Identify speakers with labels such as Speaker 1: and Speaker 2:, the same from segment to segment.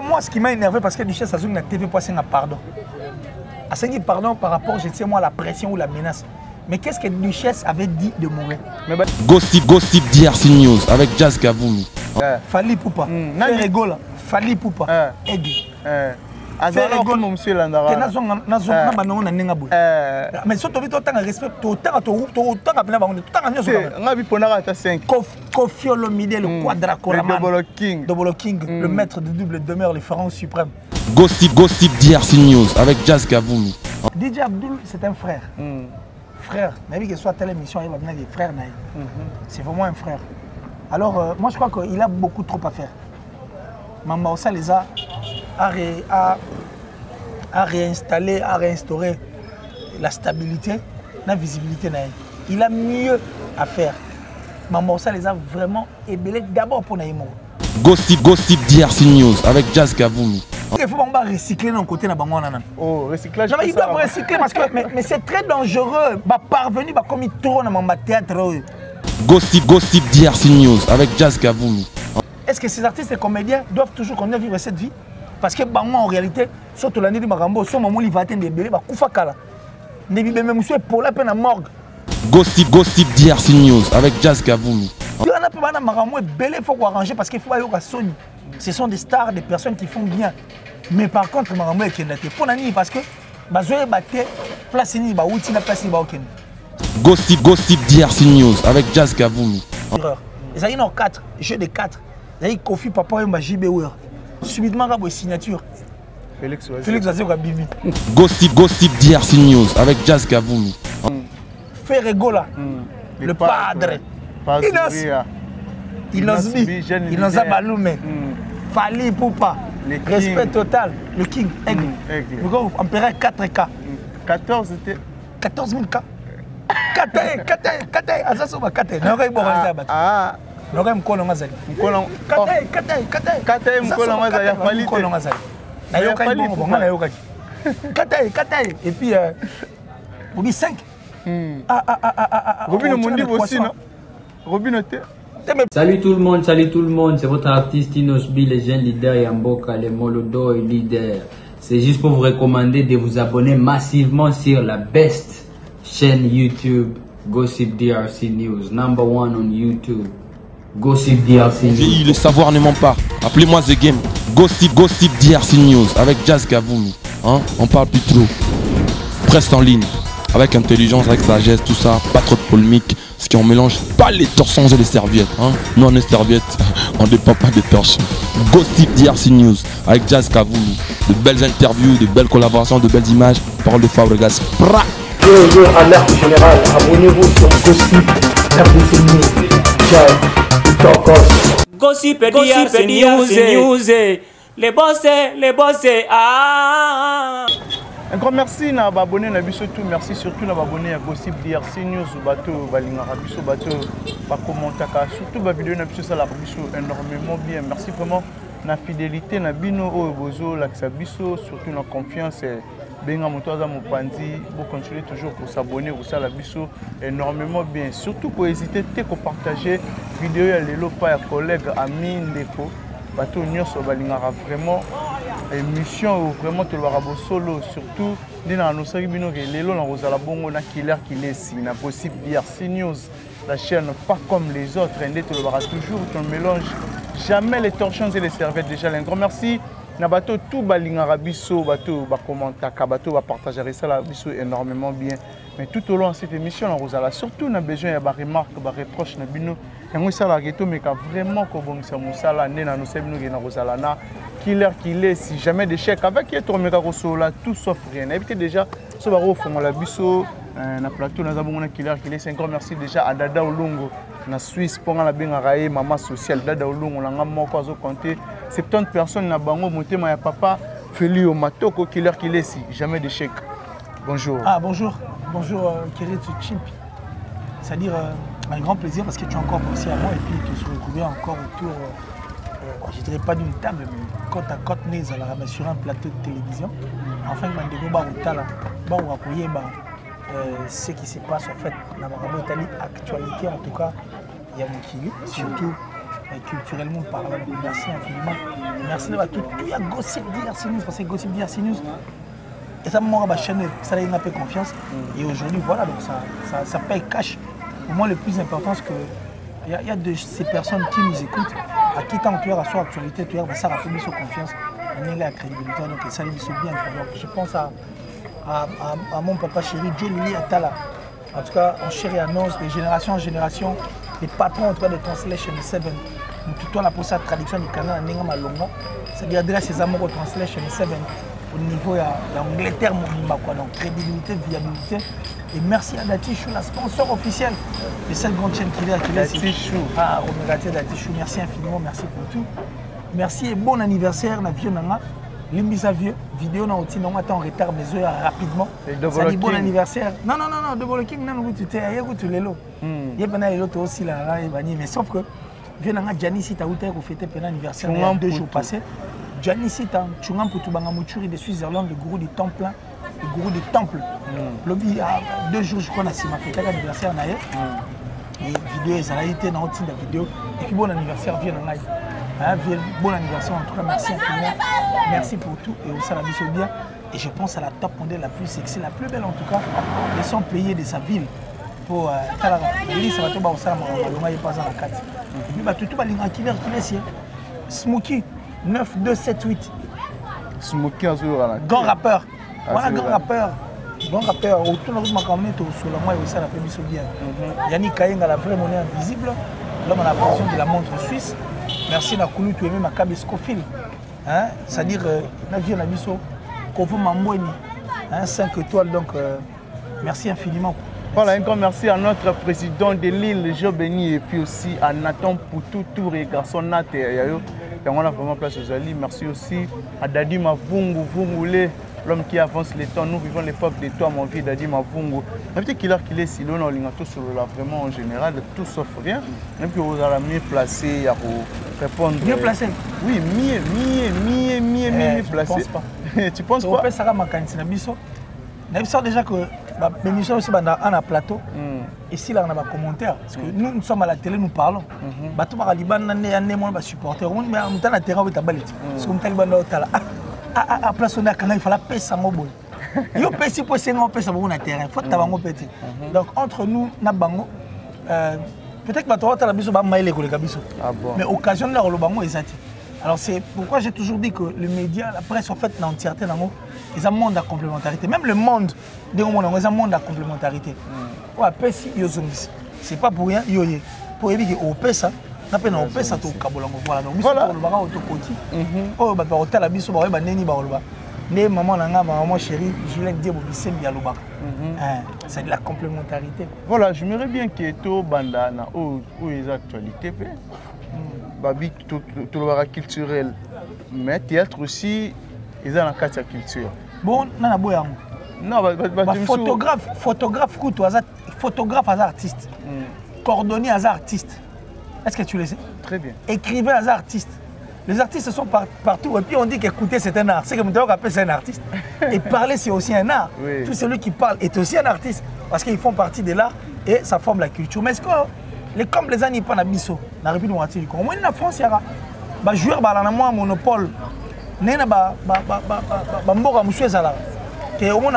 Speaker 1: Moi, ce qui m'a énervé, parce que Duchesse Azou na TV poisson a pardon. A dit pardon par rapport, je sais moi, à la pression ou la menace. Mais qu'est-ce que Duchesse avait dit de mourir?
Speaker 2: Gossip DRC News avec Jazz Kaboulou.
Speaker 1: Fali Poupa. Fait rigole. Fali Poupa. Aiguë. Mais surtout, tu as respect. Kofi Olomide, le Quadracoraman. Double King, le maître de double demeure, le pharaon suprême.
Speaker 2: Gossip DRC News avec Jazz Kaboulou.
Speaker 1: DJ Abdul, c'est un frère. Frère, mais que soit telle émission, il va venir des frères. C'est vraiment un frère. Alors, moi je crois qu'il a beaucoup trop à faire. Mamba Ossa les a réinstallé, à réinstaurer la stabilité, la visibilité. Il a mieux à faire. Mamba Ossa les a vraiment ébellés d'abord pour Naïmo.
Speaker 2: Gossip DRC News avec Jazz Kaboulou.
Speaker 1: Il faut recycler dans le côté de Bango.
Speaker 3: Oh, recyclage.
Speaker 1: Non, mais il doit recycler parce que mais c'est très dangereux. Parvenir comme il tourne dans mon théâtre.
Speaker 2: Gossip DRC News avec Jazz Kaboulou.
Speaker 1: Est-ce que ces artistes et comédiens doivent toujours continuer à vivre cette vie? Parce que Bango en réalité, surtout l'année de Marambo, son moment il va atteindre des bébés, il va couper kala. Ne vit même monsieur pour la peine à morgue.
Speaker 2: Gossip DRC News avec Jazz Kaboulou.
Speaker 1: Il y en a peu de Marambo et belé, il faut arranger parce qu'il faut aller au Sony. Ce sont des stars, des personnes qui font bien. Mais par contre, Marambo est kidnappé. Pour l'année, parce que Bazoé battait, place ni ba outil na place ni ba aucun.
Speaker 2: Gossip DRC News avec Jazz Kaboulou.
Speaker 1: Ils ont 4, jeu de 4. Ils ont Kofi Papa et Majibe Ouer. Subitement, il y a une signature. Félix Azé Bibi.
Speaker 2: Gossip DRC News avec Jazz Kaboulou.
Speaker 1: Fait rigola. Le padre. Inosa Baloumé. Fali Poupa. Respect total. Le King. Aigle. On paierait 4K.
Speaker 3: 14 c'était
Speaker 1: 14 000 K. Kate. Azasoba Kate. Ah. N'aurait mkono ngazali.
Speaker 3: Kate mkono ngazali ya Fali.
Speaker 1: Mkono ngazali. Na yoka bongo na yoka. Kate et puis Obi 5.
Speaker 3: Robin Mondi aussi non. Robin était.
Speaker 4: Salut tout le monde, c'est votre artiste Inosbi, les jeunes leaders Yamboka, les Molodo et leaders. C'est juste pour vous recommander de vous abonner massivement sur la best chaîne YouTube, Gossip DRC News, #1 on YouTube. Gossip DRC News.
Speaker 2: Le savoir ne ment pas. Appelez-moi The Game. Gossip DRC News avec Jazz Kaboulou. Hein? On parle plus trop. Presse en ligne. Avec intelligence, avec sagesse, tout ça. Pas trop de polémique. Parce qu'on mélange pas les torchons et les serviettes. Hein? Nous on est serviettes. On ne dépend pas des torchons. Gossip DRC News avec Jazz Kaboulou. De belles interviews, de belles collaborations, de belles images. Parole de Fabregas.
Speaker 1: Alerte générale. Abonnez-vous sur Gossip DRC News. Ciao.
Speaker 5: Gossip DRC News. Les boss, ah.
Speaker 3: Un grand merci à abonné na biso tout, merci surtout à abonné à Gossip DRC News bateau balingara biso bateau ba commentaka surtout ba vidéo na biso ça la biso énormément bien. Merci vraiment na fidélité na bino o bozo la biso surtout na confiance benga motoza mopanzi vous continuez toujours pour s'abonner au ça la biso énormément bien. Surtout pour hésiter te partager vidéo ya lelo pa ya collègue ami ndeko bateau nyonso balingara vraiment émission où vraiment tu l'auras beau solo surtout dans nos séries bino que lelo na rozala bongo na killer qui est na possible DRC News la chaîne pas comme les autres ndé tu l'auras toujours ton mélange jamais les torchons et les serviettes déjà un grand merci na bateau tout balingara biso bateau ba commentaka bateau va partager ça la biso énormément bien mais tout au long de cette émission na rozala surtout na besoin ya ba remarque ba reproche na bino yango ça la geto mais ka vraiment ko bongisa musala ndé na nos séries bino na rozala na killer qu'il est si jamais d'échec avec qui est tourné là tout sauf rien évitez déjà ce baro fond la biso na plateau na zabongo na killer qu'il est 5 ans merci déjà à Dada Olongo na Suisse pour la benga raé maman sociale Dada Olongo na moko azo compter 70 personnes na bango motema ya papa Felio Matoko killer qu'il est si jamais d'échec. Bonjour.
Speaker 1: Ah bonjour Kérit Chimpi. C'est-à-dire un grand plaisir parce que tu es encore pensé à moi et puis tu se retrouver encore autour je ne dirais pas d'une table, mais côte à côte, sur un plateau de télévision. Enfin, ce qui se passe en fait dans la actualité, en tout cas, il y a Mokili, surtout culturellement parlant. Merci infiniment. Merci à tout. Il y a Gossip DRC News, parce que Gossip DRC News, et ça m'a chaîne, ça a un peu confiance. Et aujourd'hui, voilà, donc ça paye cash. Pour moi, le plus important, c'est qu'il y a de ces personnes qui nous écoutent, à qui tant tu as sur actualité, tu as ça rappelle sur confiance, on a la crédibilité, donc ça lui bien. Donc je pense à mon papa chéri, Joe Lili Atala. En tout cas, on chérit annonce de génération en génération, les patrons en tout cas de Translation 7. Tout on a pour ça traduction du canal en Nenga Malonga. Ça lui adresse ses amours au Translation 7 au niveau de l'Angleterre, donc crédibilité, viabilité. Et merci à Datichou, la sponsor officielle de cette grande chaîne qu'il est.
Speaker 3: Datichou.
Speaker 1: Ah, Romerati Datichou, merci infiniment, merci pour tout. Merci et bon anniversaire, na vieux nanga. Limbisa vieux, vidéo na outil, non, attends en retard, mais je rapidement. Ça dit bon anniversaire. Non, Double King, non, tu t'es ailleurs ou tu l'es là. Il y a pas l'autre aussi là, mais sauf que vieux nanga, Gianni, si tu as eu fêté un anniversaire il y a 2 jours passés. Gianni, si tu as eu pour tout Bangamouchuri de Suisse-Irlande, le gourou du temple. Le gourou du temple. Lobby, 2 jours, je crois, c'est ma fête d'anniversaire. Et vidéo, ils ont été dans la vidéo. Et puis bon anniversaire, vieux nanga. Bon anniversaire, en tout cas, merci infiniment. Merci pour tout et aussi à la mission bien. Et je pense à la top modèle la plus sexy, la plus belle en tout cas, de son pays, de sa ville. Pour ça va tout aussi à la 4. Et puis tout va l'inquiéter qui est Smokey 9278.
Speaker 3: Smokey en jour à la
Speaker 1: grand rappeur. Voilà, grand rappeur. Grand rappeur. Autour de notre macaron, sur le mois et aussi à la mission bien. Yannick Kayenga, la vraie monnaie invisible. L'homme à la version de la montre suisse. Merci à Koulou, tu es même à Kabescofil. C'est-à-dire, la vie, on a mis ça. Kovo Mamoueni, 5 étoiles. Donc, merci infiniment.
Speaker 3: Voilà, un grand merci à notre président de l'île, Jo Béni, et puis aussi à Nathan Poutou, Tour et garçon Nat et Yayo. Et on a vraiment place aux alliés. Merci aussi à Dadi Mavungu, Vungule, l'homme qui avance les temps. Nous vivons l'époque de toi, mon vie, Dadi Mavungu. Peut-être qu'il est si l'on a tout sur là, vraiment en général, tout sauf rien. Même que vous allez mieux placé à répondre.
Speaker 1: Mieux placé?
Speaker 3: Oui, mieux placé.
Speaker 1: Je pense pas.
Speaker 3: Tu penses pas?
Speaker 1: Ça va m'accanter. On a déjà que l'émission aussi on a plateau. Ici là on a des commentaires parce que nous sommes à la télé, nous parlons. Bato ba Liban nané moi ba supporter. On mais on t'a terrain avec ta balette. Parce que on t'a Liban au tala. À place on a quand il fallait payer ça ngobol. Yo paye si pour 5 ans paye ça na terrain. Faut tabango petit. Donc entre nous na bango peut-être que bato tala biso ba maïle ko le kabiso. Mais occasion là le bango ezati. Alors c'est pourquoi j'ai toujours dit que le média, la presse en fait, l'entièreté, ils ont un monde à complémentarité. Même le monde, ils ont un monde à complémentarité. C'est pas pour rien, pour éviter qu'on paie ça, on peut payer ça au Kabolango. Voilà, donc on maman chérie, je l'ai dit, c'est de la complémentarité.
Speaker 3: Voilà, j'aimerais bien qu'il y ait tout bandana ou les actualités. Babi, tout le culturel, mais théâtre aussi, ils ont la carte de culture.
Speaker 1: Bon, non, photographe à artiste, coordonné à artiste. Est-ce que tu le sais?
Speaker 3: Très bien.
Speaker 1: Écrivain à artiste. Les artistes sont partout et puis on dit qu'écouter c'est un art. C'est comme on appelle c'est un artiste. Et parler c'est aussi un art. Oui. Tout celui qui parle est aussi un artiste parce qu'ils font partie de l'art et ça forme la culture. Mais est-ce que comme les années pas na biso na République démocratique du Congo, moi na France il y a ba joueur ba na moi monopole nena ba mboka musueza là que au monde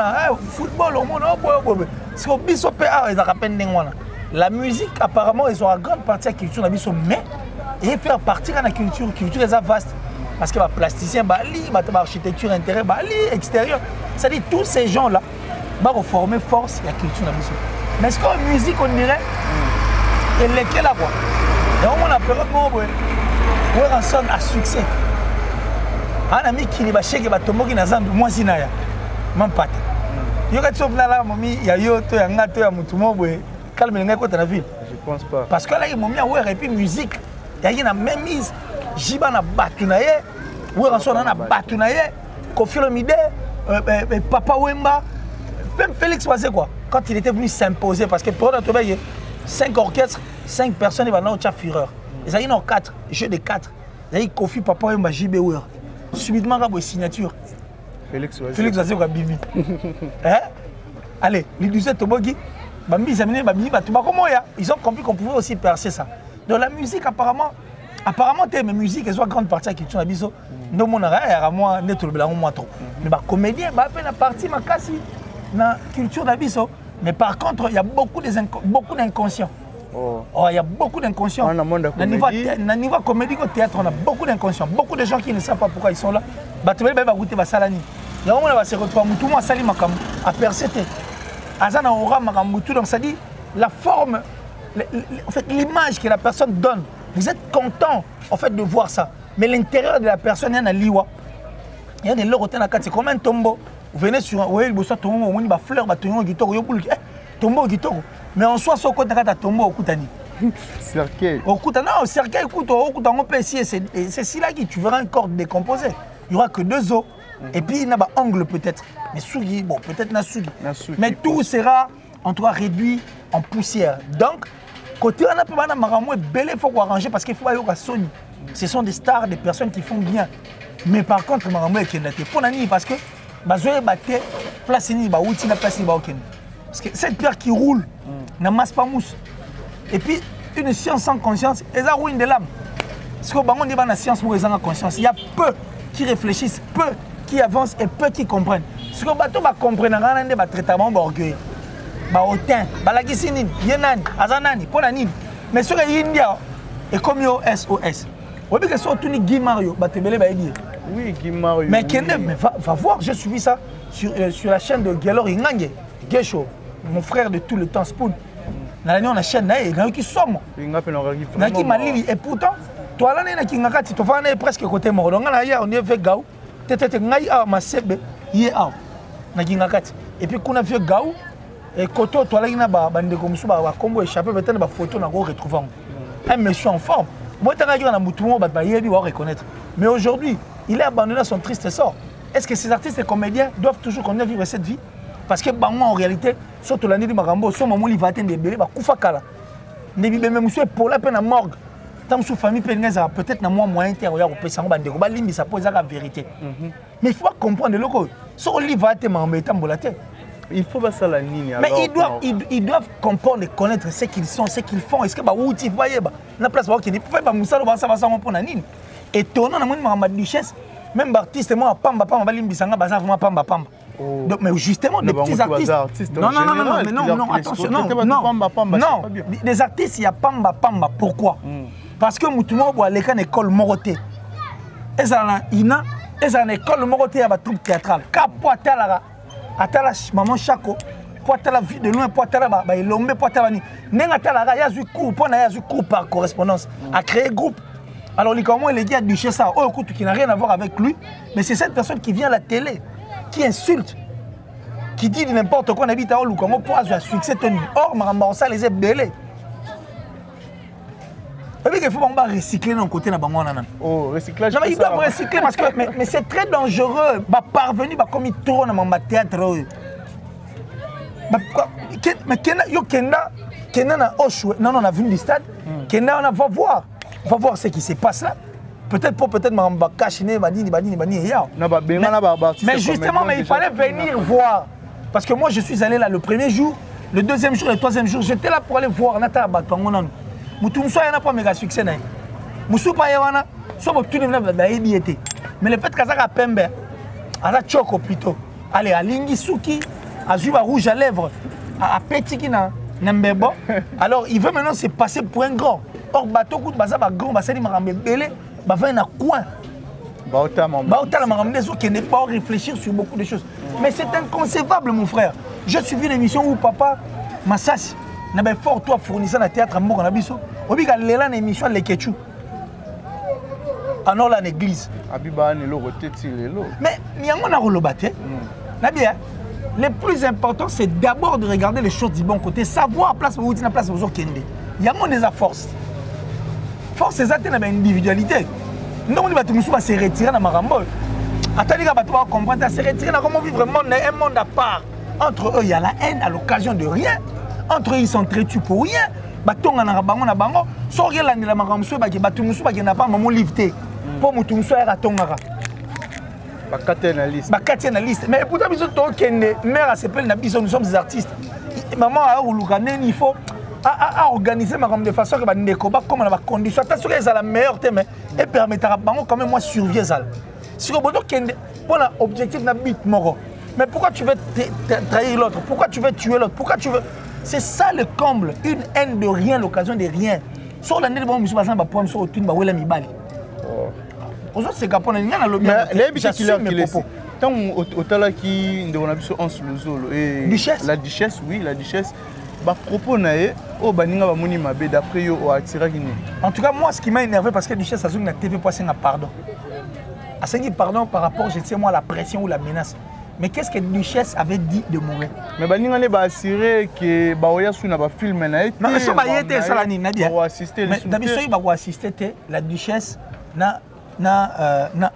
Speaker 1: football au monde c'est au biso pe art ils rappellent ndengwana. La musique apparemment ils ont une grande partie de la culture na biso mais et faire partie de la culture est vaste parce que les plasticiens bali l'architecture intérieure bali extérieure, c'est à dire tous ces gens là vont former force la culture na biso. Mais est-ce que la musique on dirait et lesquels là quoi. Et on a peur que on sonne à succès. Un ami qui va chez qui va tomber qui n'a pas de moi sinaya. Même pas. Yo quand tu vas là mami ya yo to ya ngato ya mutumo boy calme les côté la ville.
Speaker 3: Je pense pas.
Speaker 1: Parce que là il m'a mis ouais et puis musique. Il y a une même mise. Jiba na batunaye. Ouais on sonne na batunaye. Kofi Olomide Papa Wemba même Félix Oise quoi. Quand il était venu s'imposer parce que pour notre veille 5 orchestres, 5 personnes, ils vont avoir Fureur. Ils ont 4, jeu de 4. Ils ont Kofi, Papa, et JB. Subitement, il y a une signature. Félix Oise, Bibi. Allez, les 17 Tobogi, ils ont compris qu'on pouvait aussi percer ça. Donc la musique, apparemment, apparemment mes musiques elles sont grande partie à culture na biso ndo mona ya moi neto le belango moi trop mais ba comédien ba pe na partie makasi na culture na biso mais par contre il y a beaucoup d'inconscients. Oh, il y a beaucoup d'inconscients. Na niveau comédie au théâtre on a beaucoup d'inconscients, beaucoup de gens qui ne savent pas pourquoi ils sont là. Ba tebele ba goûter ba salani. Il y a un moment va se retrouver tout moi sali makam a perceter. Azana aura makam tout donc ça dit la forme en fait l'image que la personne donne. Vous êtes content en fait de voir ça. Mais l'intérieur de la personne, il y a un liwa. Il y a des lots c'est comme un tombeau. Vous venez sur un oui, vous tombeau, vous avez des fleurs, vous avez des tombeau, mais en soi, ce côté de tombeau, au Koutani.
Speaker 3: Cercueil.
Speaker 1: Au Koutani, non, cercueil, écoute, on peut essayer. C'est si là que tu verras un corps décomposé. Il n'y aura que 2 os. Et puis, il y a un ongle peut-être. Mais Sugi, bon, peut-être Nasugi. Mais tout sera, en tout cas, réduit en poussière. Donc, côté on a pas mal de belle, il faut arranger parce qu'il faut aller au Sony. Ce sont des stars, des personnes qui font bien. Mais par contre, Maramou est Kenda. Pour Nani, parce que Bazoé battait place ni ba outil na place ni ba Kenda. Parce que cette pierre qui roule n'a masse pas mousse. Et puis une science sans conscience, elle a ruiné de l'âme. Parce que bango dit la science où ils ont conscience, il y a peu qui réfléchissent, peu qui avancent et peu qui comprennent. Parce que bateau ba comprendre ngana ba traitement ba orgueil. Ba hautain, ba la gisini, yenani, azanani, pour nani. Mais sur les India et comme yo SOS. On dit que sur tout ni Guy Mario, ba tebele ba dire.
Speaker 3: Oui, Guy Mario.
Speaker 1: Mais Kende, mais va voir, j'ai suivi ça sur la chaîne de Gelor Ingange, Gesho, mon frère de tout le temps Spoon. Dans la chaîne, il y a qui sommes. Il y a qui malili et pourtant, toi là, il y a qui ngakati, tu vas presque côté mort. Donc là, on est fait gaou, tete ngai a ma sebe, yé a, na qui ngakati. Et puis qu'on a fait gaou, et koto, toi là, il y a bande comme ça, ba combo échappé, peut-être ba photo na go retrouver un monsieur en forme. Moi, tu as un mouton, il va reconnaître. Mais aujourd'hui, il est abandonné à son triste sort. Est-ce que ces artistes et comédiens doivent toujours continuer à vivre cette vie? Parce que en réalité, surtout l'année de Marambo, ce moment il va atteindre des bébés, Koufakala. Ne vivez même pour la peine à morgue. Tant que famille peut-être na moi moyen terre, ça pose la vérité. Mais il faut comprendre le loco. Ce livre va être
Speaker 3: il faut pas ça la ligne.
Speaker 1: Mais ils doivent comprendre et connaître ce qu'ils sont, ce qu'ils font. Est-ce que outil voyez la place va qu'il faut pas moussalo ça va ça pour la ligne. Et tournant dans mon duchesse, même artiste moi pamba limbisanga baza vraiment pamba. Donc mais justement des petits artistes. Non, attention, non. Des artistes il y a pamba. Pourquoi? Parce que mutumo boit les can école moroté. Et ça ina, et ça école moroté à la troupe théâtrale. Capoatala atala maman Chako, poatala vie de loin, poatala ba ilombe poatala ni. Nenga tala ya zu cours, pona ya zu cours par correspondance à créer groupe. Alors, comment il est dit à Duchesse ça, oh, écoute, qui n'a rien à voir avec lui, mais c'est cette personne qui vient à la télé, qui insulte, qui dit n'importe quoi, on habite à Olu, comment pour avoir succès tenu. Or, Maramba, ça les est belés. Il faut recycler dans le côté de la
Speaker 3: Oh, recyclage.
Speaker 1: Non, mais ils doivent recycler parce que mais c'est très dangereux. Parvenir comme il tourne dans le théâtre. Mais Kenda na Oshwe, non, on a vu du stade. Kenda, on va voir. On va voir ce qui se passe là. Peut-être Maramba Kachine, Badini. Mais justement, mais il fallait venir voir. Parce que moi, je suis allé là le premier jour, le deuxième jour, le troisième jour. J'étais là pour aller voir Nata Batongonan. Moutoumso n'a pas méga succès. Moussou Payawana, soit tout le monde a été. Mais le fait qu'Azaka Pembe, Aza Choko plutôt, allez, à Lingisuki, à Zuba Rouge à lèvres, à Petikina, Nambebo, alors il veut maintenant se passer pour un grand. Or, bateau coup de baza, grand, basali marambe belé, va un coin. Baota marambe qui n'est pas réfléchir sur beaucoup de choses. Mais c'est inconcevable, mon frère. J'ai suivi l'émission où papa Massassi. Na ben fort toi fournissant na théâtre Mboka na biso obika lela na émission les Ketchou alors la l'église
Speaker 3: abiba ne lo roteti lelo
Speaker 1: mais niango na rolobate na bien le plus important c'est d'abord de regarder les choses du bon côté savoir place où na place où kende yango des force c'est ça na individualité non on va tout se retirer na marambo attendez que va comprendre se retirer na comment vivre un monde à part entre eux il y a la haine à l'occasion de rien. Entre eux, ils s'entretuent pour rien. Batonga na bango na bango. Sorgé la ni la maramso ba ki batumusu ba ki na pas maman livre. Pour mutumso era tongara. Bakati na liste. Mais pourtant biso to kende mère a s'appelle na biso nous sommes des artistes. Maman a ulukanen il faut à organiser ma de façon que bandeko ba comme la condition attention que c'est la meilleure thème et permettra bango quand même moi survie ça si on bodo kende pour un objectif na but moro mais pourquoi tu veux trahir l'autre, pourquoi tu veux tuer l'autre, pourquoi tu veux, c'est ça le comble, une haine de rien, l'occasion de rien sur l'année de bon monsieur bazan ba pomme sur autour ba wela mibali aujourd'hui c'est capone n'y a le bien
Speaker 3: j'assume mes propos tant au tala qui on a vu sur Hans Lozolo et la duchesse oui la duchesse ba propos naé o baninga ba moni mabe d'après yo o atira kini.
Speaker 1: En tout cas moi ce qui m'a énervé parce que duchesse azungi na TV poisson na pardon. Asengi pardon par rapport je sais moi la pression ou la menace. Mais qu'est-ce que duchesse avait dit de mourir?
Speaker 3: Mais baninga ne ba assurer que ba oya sou na ba film na été.
Speaker 1: Non mais so ba yete ça la ni nadia.
Speaker 3: Ba assister
Speaker 1: mais d'habitude il va assister la duchesse na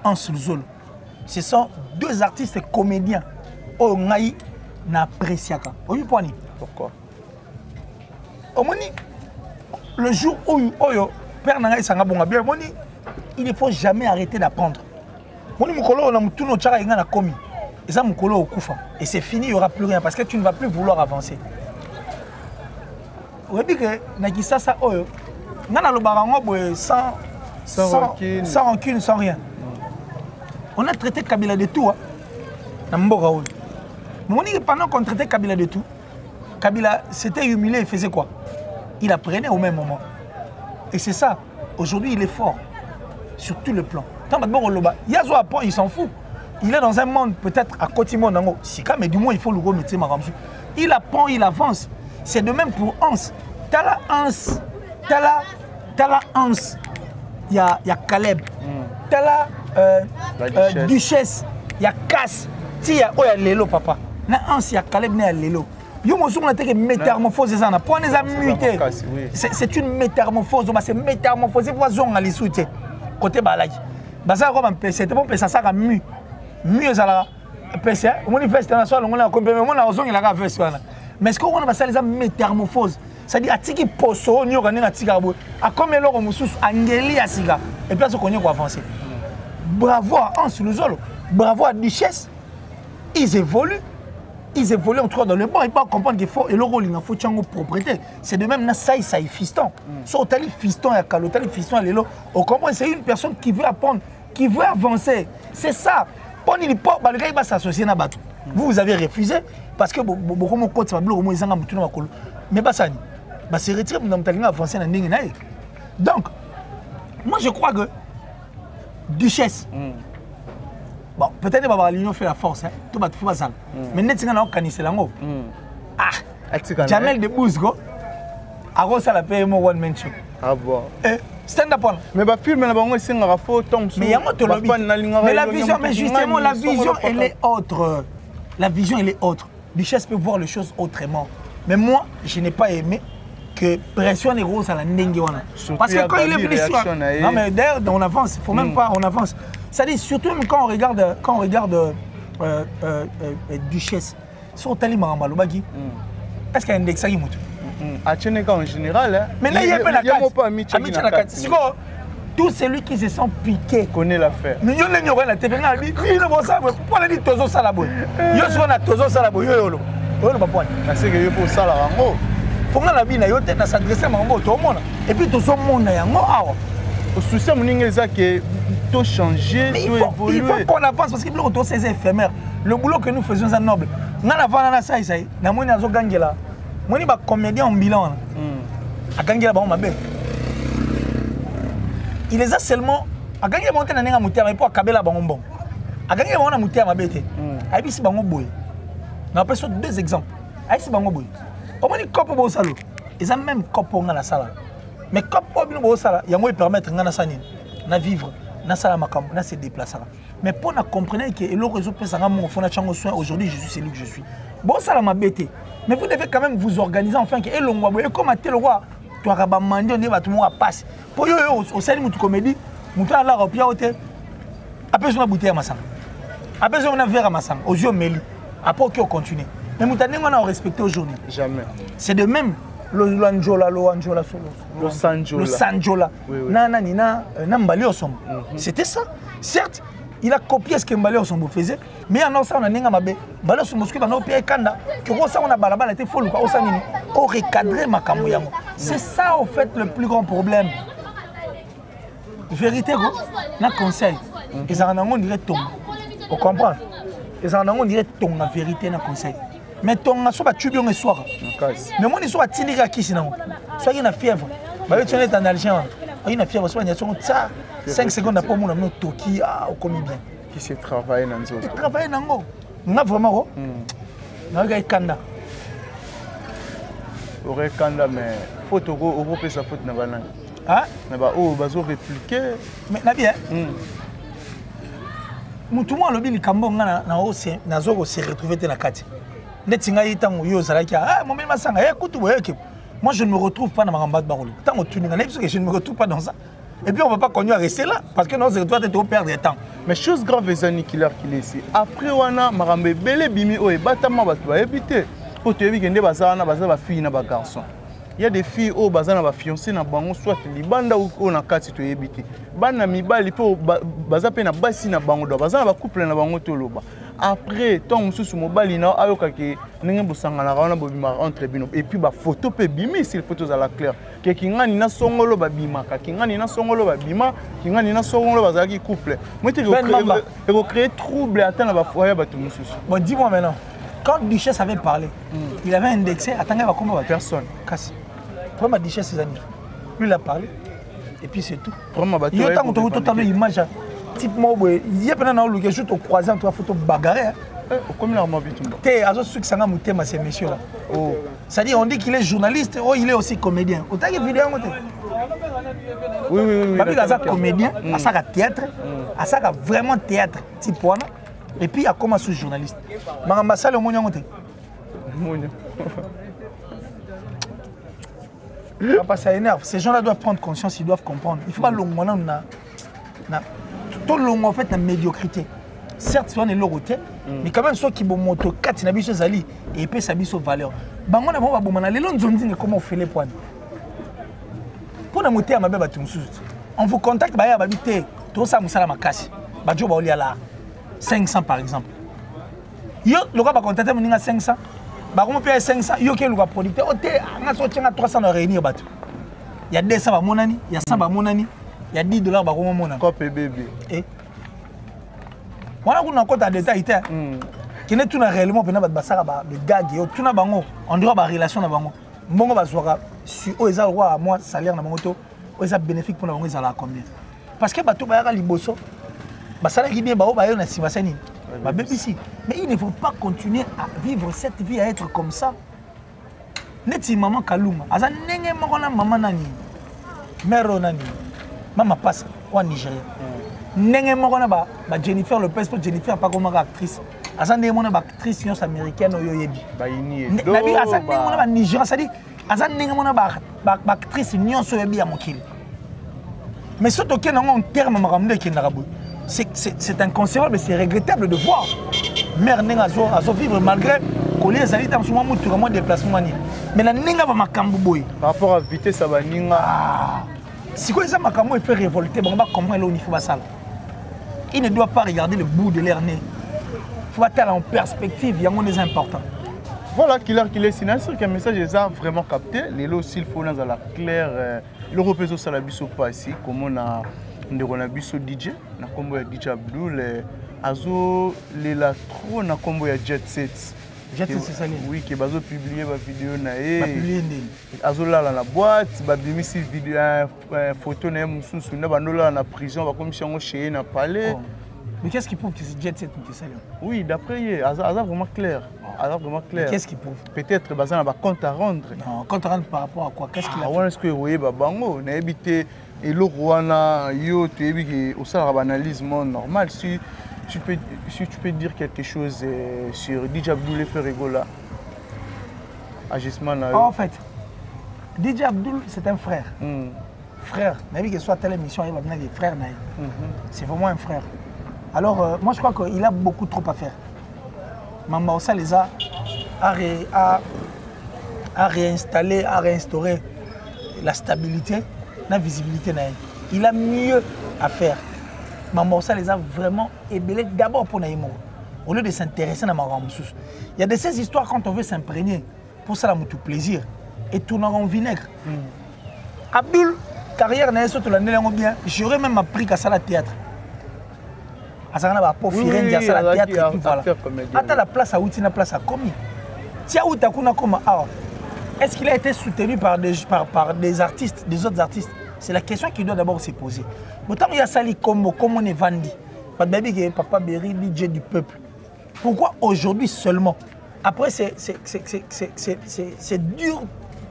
Speaker 1: Hans Lozolo. Ce sont deux artistes comédiens. Oh ngai na presiaka. Oyi poani.
Speaker 3: Pourquoi?
Speaker 1: Le jour où Père Nanga Sanga Bonga bien, il ne faut jamais arrêter d'apprendre. Et c'est fini, il n'y aura plus rien parce que tu ne vas plus vouloir avancer. Vous dit que Nagisa ça sans rancune, sans rien. On a traité Kabila de tout. Mais pendant qu'on traitait Kabila de tout, Kabila s'était humilié et faisait quoi? Il apprenait au même moment. Et c'est ça. Aujourd'hui, il est fort. Sur tout le plan. Tant que Yazo apprend, il s'en fout. Il est dans un monde peut-être à côté de monde. Mais du moins, il faut le remettre. Il apprend, il avance. C'est de même pour Hans. Tala Hans. Il y a Caleb. Tala Duchesse. Il y a Cass. Il y a Lelo, papa. Na Hans, il y a Caleb, il y a Lelo. C'est une métamorphose. C'est une métamorphose. C'est une métamorphose. C'est côté balai. Baza comme un PC. C'est bon, ça sert à mieux. Mieux ça là. PC. On manifeste dans la soirée. On a compris. On a osé il a fait ça. Mais ce qu'on a passé les métamorphose. C'est-à-dire atiki poso ni organiser atiki abo. A comme l'or au musus angeli asiga. Et puis on connaît quoi avancer. Bravo à Hans Lozolo. Bravo à Duchesse. Ils évoluent. Ils évoluent en tout cas dans le bon. Ils peuvent comprendre qu'il faut et le rôle il faut chango propriété. C'est de même na saï fiston. So tali fiston ya kalo tali fiston ya lelo. On comprend c'est une personne qui veut apprendre, qui veut avancer. C'est ça. Poni li po ba le gars il va s'associer na bato. Vous avez refusé parce que beaucoup mon côté va bloquer moi ils ont mutuna makolo. Mais basani. Ba se retire dans talinga avancer na ndingi na. Donc moi je crois que Duchesse bon, peut-être que l'union fait la force, hein. Tout va tout ça. Mais net singa na okanisela ngo. Ah. Jamel de Bouzgo. Aro ça la paye mo one man show.
Speaker 3: Ah bon.
Speaker 1: Stand up.
Speaker 3: Mais ba film na bango singa ra photo
Speaker 1: mais yango to lobby. Mais la vision mais justement la vision elle est autre. La vision elle est autre. Duchesse peut voir les choses autrement. Mais moi, je n'ai pas aimé que pression est grosse à la ndenge wana. Parce que quand il est venu sur non mais d'ailleurs on avance, il faut même pas on avance. Ça dit surtout quand on regarde Duchesse sur Tali Marambaloubagi. Est-ce qu'il y a un index qui monte?
Speaker 3: À Tchénéka en général,
Speaker 1: mais là il y a pas la carte. Tout celui qui se sent piqué
Speaker 3: connaît l'affaire.
Speaker 1: Nous n'y aura la TV. Il ne ça. Pourquoi on dit Tozo Salabo? Yo sur la Tozo Salabo. Yo le papa.
Speaker 3: C'est que yo pour ça la rango.
Speaker 1: Pour la vie na yo tête na s'adresser à mango tout le monde. Et puis tout son monde na yango awa.
Speaker 3: Au souci moninga ça que tout changer, tout évoluer.
Speaker 1: Il faut qu'on avance parce que le retour c'est éphémère. Le boulot que nous faisons c'est noble. On a avant na ça na moni azo gangela. Moni ba comédien en bilan. A gangela ba on mabe. Il les a seulement a gagné monter na nenga mutia mais pour akabela bango bon. A gagné bango na mutia mabete. A bisi bango boy. Na après deux exemples. A bisi bango boy. Au moins copo bo salo. Ils ont même copo nga na sala. Mais copo bino bo sala, yango permettre nga na sani na vivre, na sala makambo, na se déplacer. Mais pour na comprendre que le réseau peut ça mon fona chango soin aujourd'hui je suis celui que je suis. Bon sala mabete. Mais vous devez quand même vous organiser enfin que elongwa boy comme tel roi. Tu as demandé on va tout le monde passe. Pour yo au salut mutu comédie, mutu ala repia hotel. Après on a bouteille à masanga. Après on a verre à masanga, aux yeux meli. Après on continue. Mais mutu on a respecté aujourd'hui.
Speaker 3: Jamais.
Speaker 1: C'est de même le Anjola solo. Le Sanjola. Nana nina nambali osombo. C'était ça. Certes, Il a copié ce que Mbalé Sombo faisait, mais en ça on a n'enga mabe. Mbalé Sombo ce que on a pied kanda, que ça on a balabala était fou quoi, ça nini, on recadrer makambo yango. C'est ça en fait le plus grand problème. Vérité go, na conseil. Et ça on dirait ton. On comprend. Et ça on dirait ton la vérité na conseil. Mais ton a soit tu bien le soir. Mais moi ils sont à Tindika qui sinon. Soit il a fièvre. Bah tu es en Algérie. Il a fièvre soit il y a ça 5 secondes après mon ami Toki au commis bien.
Speaker 3: Qui s'est travaillé dans ça.
Speaker 1: Il travaille dans go. Na vraiment na gars kanda.
Speaker 3: Aurait kanda mais photo go Europe sa faute na banane.
Speaker 1: Ah?
Speaker 3: Na ba oh bazo répliquer.
Speaker 1: Mais na bien. Mutu mo lobi likambo ngana na ose na zoko se retrouver te na kati. Netinga yitango yo zalaki ah mon mema sanga écoute moi je ne me retrouve pas dans ma rambade barolo. Tant que tu n'as pas que je ne me retrouve pas dans ça. Et puis on ne va pas continuer à rester là parce que non, c'est toi tu perdre du temps.
Speaker 3: Mais chose grave les années qu'il a qu'il est ici. Après wana marambe belé bimi o e batama batu ba éviter. Pour te éviter que bazana bazana ba fille na ba garçon. Il y a des filles au bazana ba fiancé na bango soit libanda ou na kati to éviter. Bana mibali po baza pe na basi na bango do bazana ba couple na bango to loba. Après tant mususu mobali na ayoka ke ndenge bosangana na bobima entre bino et puis ba photo pe bimi si les photos à la claire ke kingani na songolo ba bima ka kingani na songolo ba bima kingani na songolo bazaki couple moi te créer trouble atteindre ba foyer ba tout mususu.
Speaker 1: Bon dis-moi maintenant quand Duchesse avait parlé il avait indexé attendez va comment
Speaker 3: personne
Speaker 1: casse pour ma Duchesse ses amis lui il a parlé et puis c'est tout
Speaker 3: vraiment ba
Speaker 1: il y a tant que totalement image type moi il y a pendant le que je te croisé entre photo bagarre
Speaker 3: comme la maman vite
Speaker 1: t'es à ce que ça m'a monté ma ces messieurs là oh ça dit on dit qu'il est journaliste oh il est aussi comédien autant que vidéo
Speaker 3: oui
Speaker 1: parce qu'il est comédien à ça théâtre à ça vraiment théâtre type point et puis il a commencé sous journaliste ma salle au monyo monté parce que ça énerve ces gens là doivent prendre conscience ils doivent comprendre il faut pas longuement tout long en fait la médiocrité certes on est l'oroté mais quand même ceux qui bon moto 4 na biso zali et puis ça biso valeur bango na ba bomana lelo nzonzi comment on fait les points pour na moté ma beba tumsusu on vous contacte ba ya ba bité to ça musala makasi ba jo ba oli ala 500 par exemple yo le gars ba contacter moninga 500 ba comment payer 500 yo ke le gars producteur o té nga so tchenga 300 na réunir bato il y a 200 ba monani il y a 100 ba monani il y a $10 bah comment mon
Speaker 3: encore bébé
Speaker 1: et voilà qu'on a encore des détails qui n'est tout réellement pendant votre basara le gag et tout na bango on dirait ba relation na bango mbongo bazwaka si o eza roi moi salaire na bango to o eza bénéfique pour na bango eza la combien parce que bato ba ya liboso basala ki bien ba o ba yo na sibasani ba bébisi mais il ne faut pas continuer à vivre cette vie à être comme ça neti maman Kaluma aza nenge moko na maman nani mère nani Maman passe au Nigeria. N'engé moko na ba Jennifer Lopez pour Jennifer pas comme actrice. Azande mona ba actrice américaine au yebi.
Speaker 3: Ba ini.
Speaker 1: Nabi azande mona ba Nigeria ça dit azande mona ba actrice nyonso yebi ya mokili. Mais surtout que en terme makamde ki narabu. C'est inconcevable, c'est regrettable de voir mère nenga zo vivre malgré coller zali tam souvent mutu vraiment déplacement ni. Mais la nenga ba makambu boy.
Speaker 3: Par rapport à vitesse ça va ninga.
Speaker 1: Si quoi ça m'a fait révolter, bon, on va comprendre là où il faut ça. Il ne doit pas regarder le bout de leur nez. Il faut être en perspective, il y a un des important.
Speaker 3: Voilà, qu'il est sinon, c'est qu'un message est vraiment capté. Les lots, s'il faut, dans la claire, l'Europe est au Salabiso pas ici, comme on a Biso DJ, on a combo DJ Abdul, Azo, les la trop, on a combo Jet Set.
Speaker 1: Jet Set, c'est ça.
Speaker 3: Oui, qui va publier ma vidéo nae.
Speaker 1: Publier
Speaker 3: Azo là dans la boîte, ba bimi si vidéo photo na mususu na bandola na prison, ba comme si on chez na palais.
Speaker 1: Mais qu'est-ce qui prouve que c'est Jet Set qui ça?
Speaker 3: Oui, d'après hier, Aza vraiment clair.
Speaker 1: Qu'est-ce qui prouve?
Speaker 3: Peut-être basé na ba compte à rendre.
Speaker 1: Non, compte à rendre par rapport à quoi? Qu'est-ce qu'il a?
Speaker 3: On est-ce que oui ba bango na habité et le Rwanda yo tu es bi au ça analyse normal si tu peux dire quelque chose sur DJ Abdul Ferregola. Agissement là.
Speaker 1: En fait, DJ Abdul c'est un frère. Frère, même que soit telle émission, il va venir des frères. C'est vraiment un frère. Alors, moi je crois qu'il a beaucoup trop à faire. Mama Ossa les a réinstallé, à réinstaurer la stabilité, la visibilité. Il a mieux à faire. Maman, ça les a vraiment ébellés d'abord pour Naïmo. Au lieu de s'intéresser à Maramoussous. Il y a de ces histoires quand on veut s'imprégner pour ça, tout plaisir. Et tourner en vinaigre. Abdul, carrière n'a pas l'année bien. J'aurais même appris qu'à ça la théâtre. À ça, on a pas firer à ça la théâtre. Et puis voilà. Attends la place à Outina, place à Komi. Tiens, où t'as comme est-ce qu'il a été soutenu par des artistes, des autres artistes? C'est la question qu'il doit d'abord se poser. Autant il y a Sali Combo, comme on est vendu. Papa Berry, DJ du peuple. Pourquoi aujourd'hui seulement? Après, c'est dur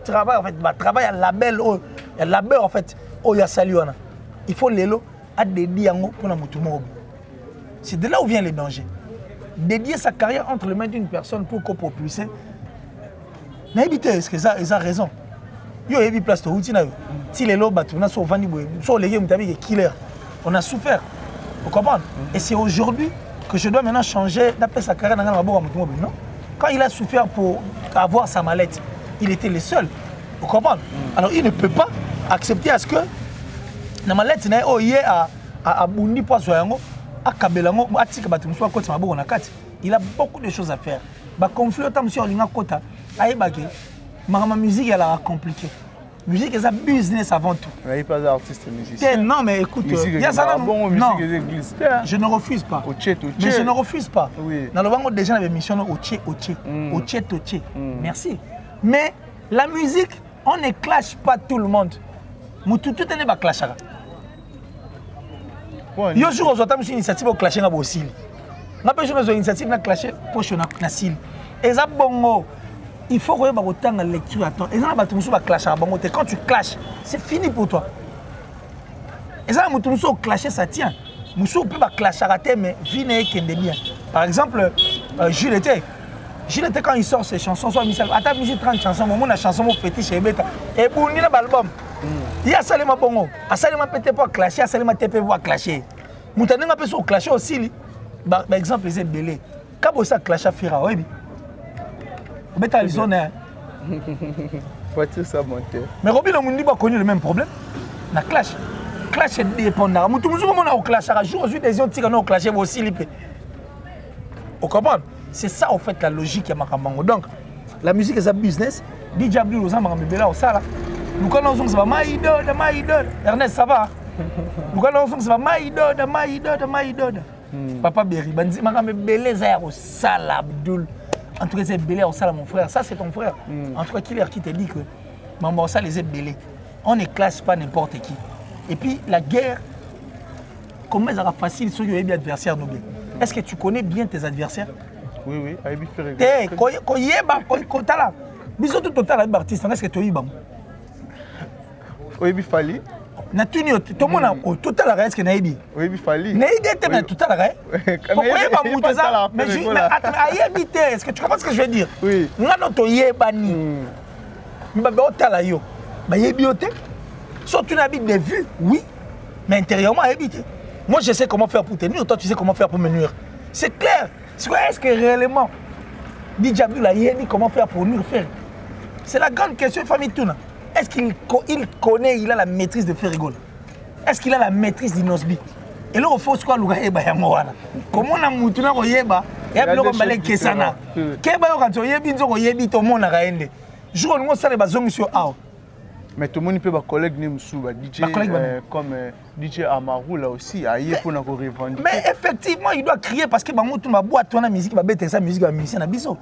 Speaker 1: travail, en fait. Travail à label, il y a label, en fait. Il y a Sali. Il faut les lots à dédier pour la moutoumou. C'est de là où vient les dangers. Dédier sa carrière entre les mains d'une personne pour co-propulser. Est-ce que ça a raison? Yo heavy place to routine. Si les lots battent, on a sauvé les killer. On a souffert. Vous comprenez? Et c'est aujourd'hui que je dois maintenant changer d'appeler sa carrière dans la non? Quand il a souffert pour avoir sa mallette, il était le seul. Vous comprenez? Alors il ne peut pas accepter à ce que la mallette n'est pas à Bundi pour Soyango, à Kabelango, à Tika Batumso, à Côte Mabo, il a beaucoup de choses à faire. Bah conflit autant sur Linga Kota, aïbagé, ma musique elle a compliqué. Musique c'est un business avant tout.
Speaker 3: Il n'y a pas d'artiste musicien.
Speaker 1: Non mais écoute, il y a ça
Speaker 3: bon
Speaker 1: non.
Speaker 3: Je
Speaker 1: ne refuse pas. Mais je ne refuse pas.
Speaker 3: Oui.
Speaker 1: Dans le banc déjà avait mission Oche. Merci. Mais la musique, on ne clash pas tout le monde. Tout n'est pas clash. Yo jour aux autres une initiative au clasher na bosil. Na pe jour aux initiative na clasher poche na sil. Eza bongo. Il faut que tu aies une lecture à toi. Et ça, quand tu clashes, c'est fini pour toi. Et ça, quand tu clashes, ça tient. Tu peux clasher à terre, mais vie n'est qu'un bien. Par exemple, Jules était quand il sort ses chansons, soit Michel, à ta musique 30 chansons, mon la chanson fétiche et bêta. Et pour une album, il y a Salema Bongo. À Salema peut-être pas clasher, à Salema peut-être pas clasher. Moutané n'a pas sur clasher aussi. Par exemple, les belés. Quand ça clasher, Fira, oui. Mais t'as raison, hein. Mais Robin Omundi a connu le même problème. La clash. Clash est dépendant. Tout le monde a au clash. À jour, des gens qui ont clashé aussi. Vous comprenez? C'est ça, en fait, la logique. Donc, la musique est un business. DJ Abdul, vous avez là, ça. Nous connaissons que ça va Maïdod. Ernest, ça va? Nous connaissons que ça va Maïdod. Papa Berry, Banzi, Magame Belé, Zayaro, Sal Abdul. En tout cas, c'est belé au sale, mon frère. Ça, c'est ton frère. En tout cas, Killer qui te dit que maman, ça, les est belé. On ne classe pas n'importe qui. Et puis, la guerre, comment ça va facile sur les adversaires nous bien? Est-ce que tu connais bien tes adversaires?
Speaker 3: Oui.
Speaker 1: Est-ce que tu es bon?
Speaker 3: Oui, Fali.
Speaker 1: Natuni tout le monde a tout à l'heure est-ce que Naïbi
Speaker 3: oui Fali
Speaker 1: Naïbi était tout à l'heure mais est-ce que tu comprends ce que je veux dire
Speaker 3: oui
Speaker 1: on a notre yebani mbaba otala yo ba yebiote soit tu n'habites des vues oui mais intérieurement habité moi je sais comment faire pour te nuire toi tu sais comment faire pour me nuire c'est clair est-ce que réellement DJ Abdul a yebi comment faire pour nous faire c'est la grande question famille Tuna. Est-ce qu'il connaît, il a la maîtrise de faire rigoler? Est-ce qu'il a la maîtrise d'Inosbi? Et là, il faut quoi l'ougaïba yamoana? Comment on a moutuna oyeba? Et après, on va aller kesana. Keba yo quand oyebi nzo oyebi to mona raende. Jour nous ça les bazongi sur ao.
Speaker 3: Mais tout le monde peut ba collègue Nemsou, DJ comme DJ Amaru là aussi, aïe pour nous revendiquer.
Speaker 1: Mais effectivement, il doit crier parce que ba mutu ma boîte on a musique ba bête ça musique ba musicien na biso.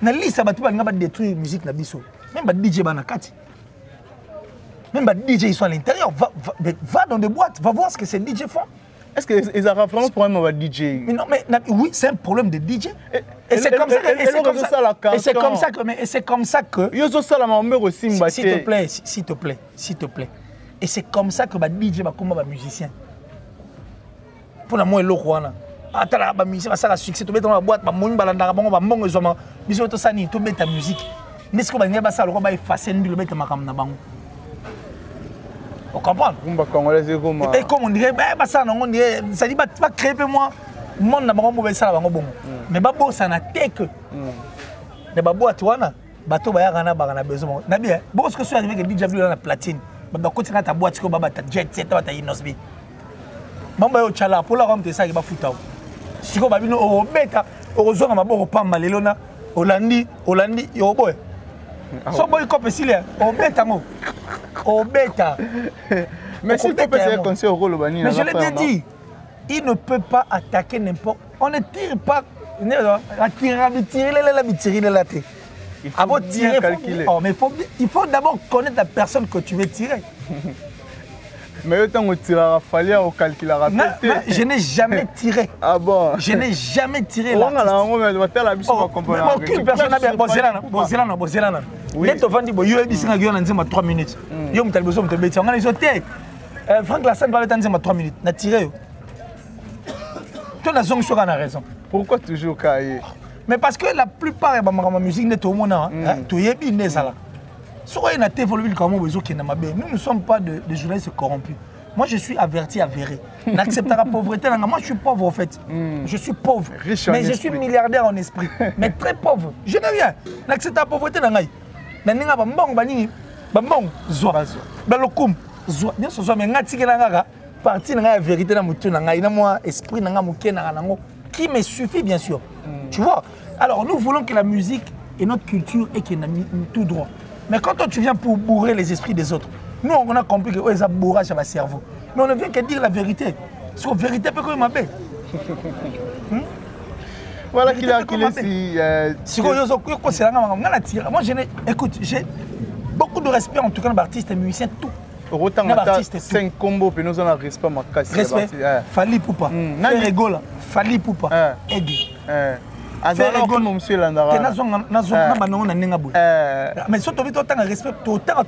Speaker 1: Na liste ba tu ba ngaba détruire musique na biso. Même les DJ Banakati. Même les DJ ils sont à l'intérieur. Va dans des boîtes, va voir ce que ces DJ font.
Speaker 3: Est-ce qu'ils ont vraiment un problème avec DJ?
Speaker 1: Mais non, mais oui, c'est un problème de DJ. Et c'est comme ça que. Et c'est comme ça que. S'il te plaît. Et c'est comme ça que les DJ sont comme les musiciens. Pour la moi, le roi. Attends, les musiciens, ça a succès. Tu mets dans la boîte, tu mets dans la boîte, tu mets ta musique. Mais ce que vous avez fait, c'est effacer le bête de Makam. Vous comprenez? Et comme on dirait, ça dit pas créer moi. Le monde n'a pas mauvais ça. Mais babo ça n'a été que. Les babos à toi, bateau bayarana barana besoin. Nabi, bon ce que soit arrivé que DJ Abdul dans la platine. Bah continuer ta boîte que baba ta jet set ta Inosbi. Mamba yo chala pour la rendre ça qui va foutre. Si ko babino o beta o zonga maboko pamba lelo na Hollandi yo boy. So boy ko pesile o beta mo. O beta.
Speaker 3: Mais s'il peut passer conseil au rôle bani.
Speaker 1: Mais je l'ai dit, il ne peut pas attaquer n'importe. On ne tire pas tirer la tête.
Speaker 3: Il faut bien calculer.
Speaker 1: Mais il faut d'abord connaître la personne que tu veux tirer.
Speaker 3: Mais autant on tirera, fallait au calculer.
Speaker 1: Je n'ai jamais tiré.
Speaker 3: Ah bon?
Speaker 1: Je n'ai jamais tiré
Speaker 3: là.
Speaker 1: Aucune personne n'a bien bossé là. Oui. Les gens disent que tu as 3 minutes. Yo mtal besoin de te bêter. On a sauté. Franck Lassane va être 3 minutes. Na tiré. Tu as raison.
Speaker 3: Pourquoi toujours cahier?
Speaker 1: Mais parce que la plupart de ma musique n'est au monde. Tu es bien ça là. Nous ne sommes pas des journalistes corrompus. Moi, je suis averti, avéré. N'accepte la pauvreté. Moi, je suis pauvre, en fait. Je suis pauvre. Mais je suis milliardaire en esprit. Mais très pauvre. Je n'ai rien. N'accepte la pauvreté. Qui me suffit, bien sûr. Tu vois? Alors, nous voulons que la musique est notre culture et qu'elle a tout droit. Mais quand toi, tu viens pour bourrer les esprits des autres, nous, on a compris que ça bourrage à ma cerveau. Mais on ne vient que dire la vérité. Parce que la vérité peut comme ma baie.
Speaker 3: Voilà qu'il a si.
Speaker 1: Moi, écoute, j'ai beaucoup de respect en tout cas dans l'artiste et musicien, tout.
Speaker 3: Autant que 5 combos, puis nous avons respect ma casse.
Speaker 1: Respect. Fali Poupa. Ferregola. Fali Poupa. Aiguë.
Speaker 3: Azara comme monsieur Landara.
Speaker 1: Mais surtout autant respect autant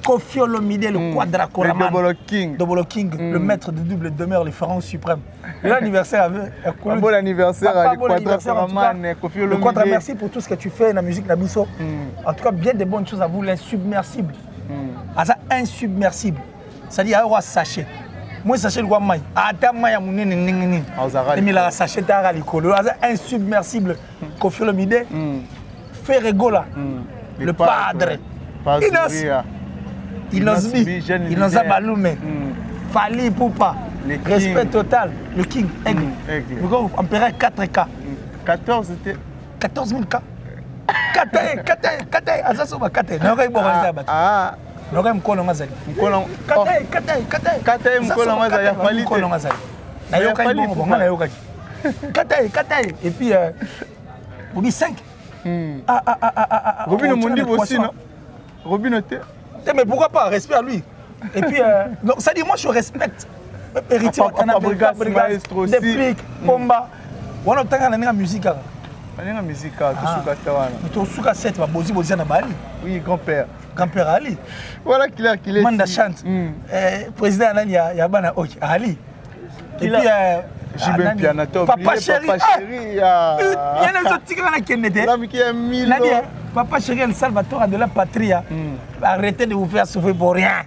Speaker 1: Koffi Olomide le Quadra Koraman Double King le maître de double demeure le pharaon suprême. L'anniversaire avec
Speaker 3: bon anniversaire le Quadra Koraman Koffi Olomide.
Speaker 1: Quadra, merci pour tout ce que tu fais dans la musique la biso. En tout cas bien de bonnes choses à vous, l'insubmersible. Asa insubmersible. C'est-à-dire à sachet. Moi, sachet le Guamay. Atamaya Mounini Ningini. Mais la sachet d'Aralicolo. Insubmersible. Koffi Olomide. Ferregola. Le padre. Inos Balume. Fali Poupa. Respect total. Le King. Aigle. Empereur 4K.
Speaker 3: 14 c'était.
Speaker 1: 14 000 K. Katae. Azasoba Katae. Ah. Noga mkono ngazali.
Speaker 3: Mkono. Katae mkono ngazali ya Fali.
Speaker 1: Mkono ngazali. Na yoka bongo ngana yoka. Katae et puis Obi 5.
Speaker 3: Robino Mundi aussi non. Robino T.
Speaker 1: Mais pourquoi pas, respect à lui. Et puis donc ça dit moi je respecte héritier
Speaker 3: maestro aussi.
Speaker 1: Déplique Pomba. On entend na musique.
Speaker 3: Na musique Tosuka Tawana.
Speaker 1: Tosuka 7 ba bozi na Bali.
Speaker 3: Oui, grand-père.
Speaker 1: Grand-père Ali.
Speaker 3: Voilà qu'il est.
Speaker 1: Manda chante. Président Anani Yabana Ok Ali. Et puis
Speaker 3: Jibin Pianato.
Speaker 1: Papa chéri.
Speaker 3: Papa chéri.
Speaker 1: Il y a un petit gars qui est Papa chéri El Salvatore de la patrie. Arrêtez de vous faire souffrir pour rien.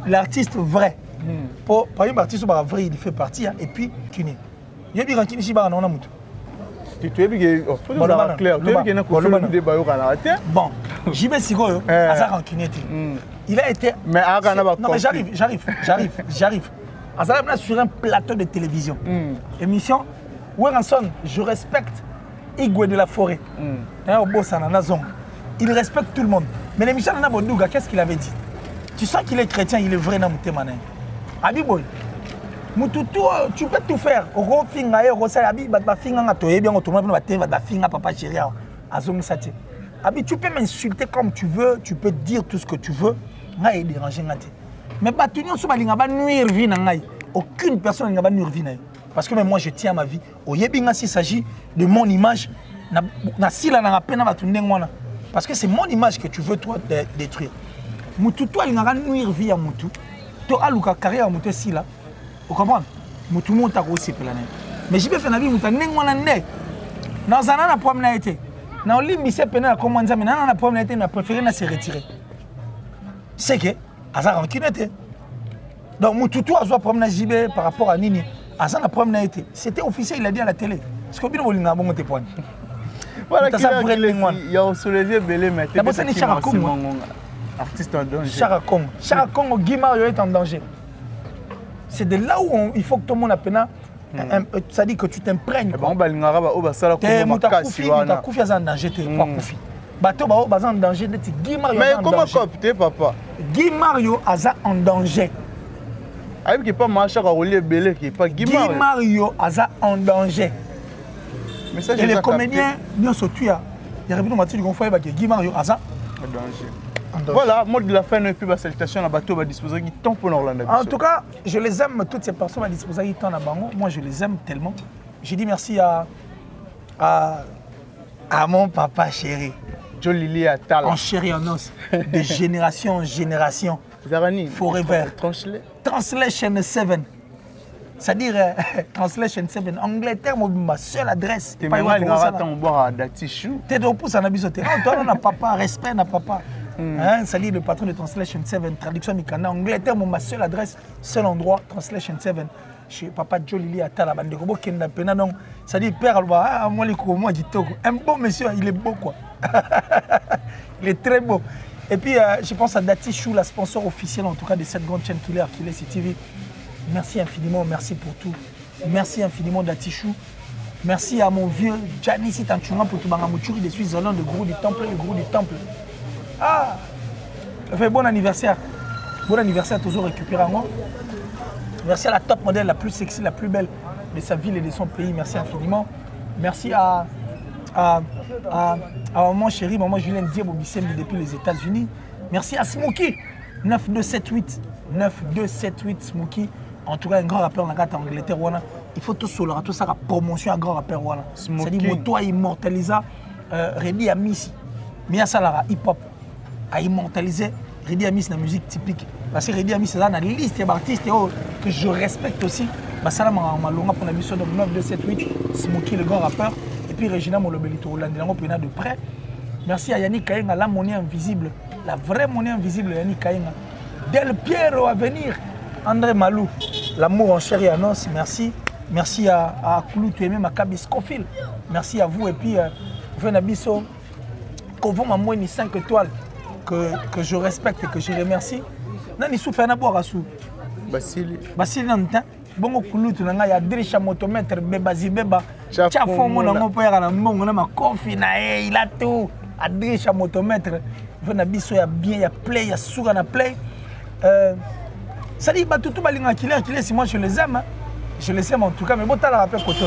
Speaker 1: L'artiste vrai. Par exemple, l'artiste vrai, il fait partie. Et puis Kini. Il y a des gens qui sont là. Bon, j'y vais si il a été.
Speaker 3: Mais
Speaker 1: non, mais j'arrive. Azara sur un plateau de télévision. Émission Weranson, je respecte Igwe de la Forêt. Il respecte tout le monde. Mais l'émission Nana Bodouga, qu'est-ce qu'il avait dit? Tu sens qu'il est chrétien, il est vrai dans Moutemane. Abiboy. Mututu, tu peux tout faire. Oro finga oro sa abi ba finga ngato bien autrement va te va finga papa chéri azongi sati. Abi tu peux m'insulter comme tu veux, tu peux dire tout ce que tu veux, ngai déranger ngati. Mais ba tunyo so balinga ba nuire vie na ngai. Aucune personne nga ba nuire vie na. Parce que même moi je tiens à ma vie. Oyebinga s'il s'agit de mon image na sila na pena ba tunde ngwana. Parce que c'est mon image que tu veux toi détruire. Mututu alinga nuire vie à mutu. To aluka carrière mutu sila. Vous comprenez? Tout le monde a aussi plané. Mais je vais faire la vie, je vais faire dans un problème a été. Dans le lit, c'est pénal comment ça, mais dans un problème a été, on a préféré se retirer. C'est que, Azar en était. Donc, Moutoutou a joué problème JB par rapport à Nini. Azar a problème a été. C'était officiel, il a dit à la télé. Est-ce que vous avez un bon point?
Speaker 3: Voilà, il y a aussi les yeux belés, mais
Speaker 1: d'abord, c'est Nichara Koum.
Speaker 3: Artiste en danger.
Speaker 1: Chara Congo. Chara Congo, Guy Mario est en danger. C'est de là où il faut que tout le monde appelle. Ça dit que tu t'imprègnes.
Speaker 3: On va aller
Speaker 1: en danger. Bateau en danger. Guy Mario
Speaker 3: mais comment coopter, papa?
Speaker 1: Guy Mario a en danger.
Speaker 3: Avec pas marché à rouler belé qui pas Guy
Speaker 1: Mario a en danger. Et les comédiens, nous sommes tués. Il y a répété Mathieu du Gonfoy que Guy Mario a en danger.
Speaker 3: Voilà, mot de la fin, et puis ma salutation à bateau va disposer du temps pour l'Orlando.
Speaker 1: En tout cas, je les aime, toutes ces personnes à disposer du temps à Bango. Moi, je les aime tellement. J'ai dit merci à mon papa chéri.
Speaker 3: Jolili Atala.
Speaker 1: En chéri en os. De génération en génération. Forever. Translation 7. C'est-à-dire, Translation 7. Angleterre, ma seule adresse.
Speaker 3: Tu es Datishu.
Speaker 1: Tu es de repousse en abisoté. Toi, on n'a papa, respect n'a papa. C'est-à-dire le patron de Translation 7. Traduction du Canada. Angleterre, ma seule adresse, seul endroit, Translation 7. Chez papa Jolili Atala, bande robo kenda pena non. C'est-à-dire, père, moi, un bon monsieur, il est beau quoi. Il est très beau. Et puis, je pense à Dati Chou, la sponsor officielle en tout cas de cette grande chaîne Killer TV. Merci infiniment, merci pour tout. Merci infiniment Dati Chou. Merci à mon vieux Gianni Tanchunga pour tout Bangamouchuri de Suisse-Zélande, le gourou du temple, le gourou du temple. Ah, fait bon anniversaire. Bon anniversaire, toujours récupéré à moi. Merci à la top modèle, la plus sexy, la plus belle de sa ville et de son pays. Merci infiniment. Merci à maman chérie, maman Julienne Diabobissem depuis les États-Unis. Merci à Smokey, 9278. 9278 Smokey. En tout cas, un grand rappeur dans la Angleterre. Il faut tout ça, tout ça, la promotion à grand rappeur. C'est-à-dire, toi, immortaliser Redi Amis. Mais ça, la hip-hop, à immortaliser Redi Amis, la musique typique. Parce que Redi Amis, c'est la liste d'artistes que je respecte aussi. Ça, ma longue pour la mission de 9278 Smokey, le grand rappeur. Et puis Regina Molobelito Hollandais, de près. Merci à Yannick Kayenga, la monnaie invisible, la vraie monnaie invisible de Yannick Kayenga. Del Piero à venir, André Malou, l'amour en chair et en os, merci. Merci à Koulou Tuémé, Makabi Scofield. Merci à vous. Et puis, Venabiso, Kovo m'a moins 5 étoiles que je respecte et que je remercie. Nani souffre à boire à sous. Basile Nantin. Bongo kulutu nanga ya dirisha motomètre bebazi beba chafo mona ngopo ya na mbongo na makofi na il a tout a dirisha motomètre vena biso ya bien ya play ya suga na play ça dit batutu balinga killer si moi je les aime en tout cas mais bon tala rappel koto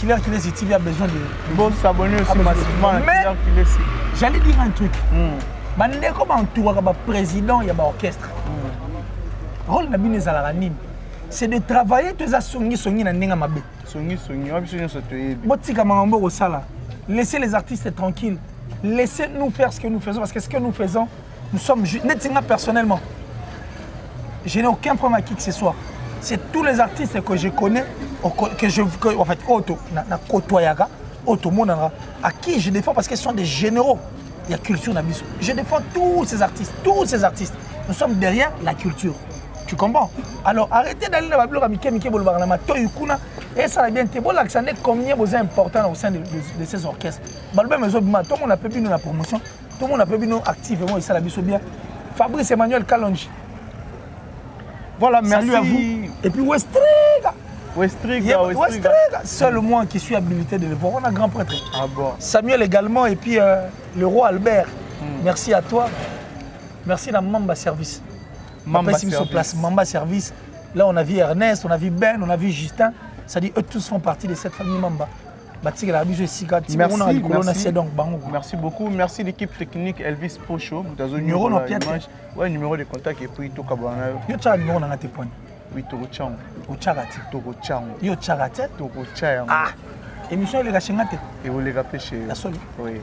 Speaker 1: killer si TV a besoin de
Speaker 3: bon s'abonner aussi massivement
Speaker 1: mais j'allais dire un truc bande comme entouré ba président ya ba orchestre rôle na bine za la nini. C'est de travailler tous les songi na ndinga mabe.
Speaker 3: Songi,
Speaker 1: botika mambo ko sala. Laissez les artistes tranquilles. Laissez-nous faire ce que nous faisons parce que ce que nous faisons, nous sommes netinga personnellement. Je n'ai aucun problème avec qui que ce soit. C'est tous les artistes que je connais en fait auto na kotoyaga, auto monanga à qui je défends parce qu'ils sont des généraux. Il y a culture na biso. Je défends tous ces artistes. Nous sommes derrière la culture. Tu comprends? Alors arrêtez d'aller dans la bloc à et ça va bien te bon l'accent combien vous est important au sein de ces orchestres. Tout le monde a pu nous la promotion, tout le monde a pu nous activement et ça la biso bien. Fabrice Emmanuel Kalonji.
Speaker 3: Voilà, merci.
Speaker 1: Salut à vous. Et puis Westriga, seul moi qui suis habilité de le voir. On a grand prêtre.
Speaker 3: Ah bon.
Speaker 1: Samuel également et puis le roi Albert. Merci à toi. Merci à Mamba Service. Mamba Service. Là, on a vu Ernest, on a vu Ben, on a vu Justin. Ça dit eux tous font partie de cette famille Mamba. Merci
Speaker 3: beaucoup. Merci l'équipe technique Elvis Pocho.
Speaker 1: Numéro
Speaker 3: de contact et puis tout cabana.
Speaker 1: Yo tcha numéro na te point.
Speaker 3: Oui, Toko Chang.
Speaker 1: Ochagati.
Speaker 3: Toko Chang.
Speaker 1: Yo tchagati.
Speaker 3: Toko Chang.
Speaker 1: Ah. Émission il est gachengate.
Speaker 3: Et vous les rappelez chez.
Speaker 1: La seule.
Speaker 3: Oui.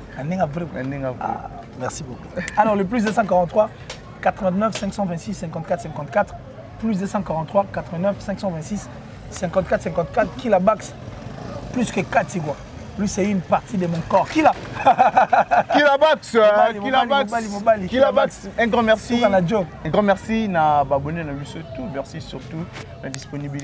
Speaker 1: Merci beaucoup. Alors le plus 243 89 526 54 54 plus 243 89 526 54 54 Kilabax plus que 4 c'est quoi. Lui c'est une partie de mon corps.
Speaker 3: Kilabax, un grand merci. Un grand merci na abonné na surtout, merci surtout la disponibilité.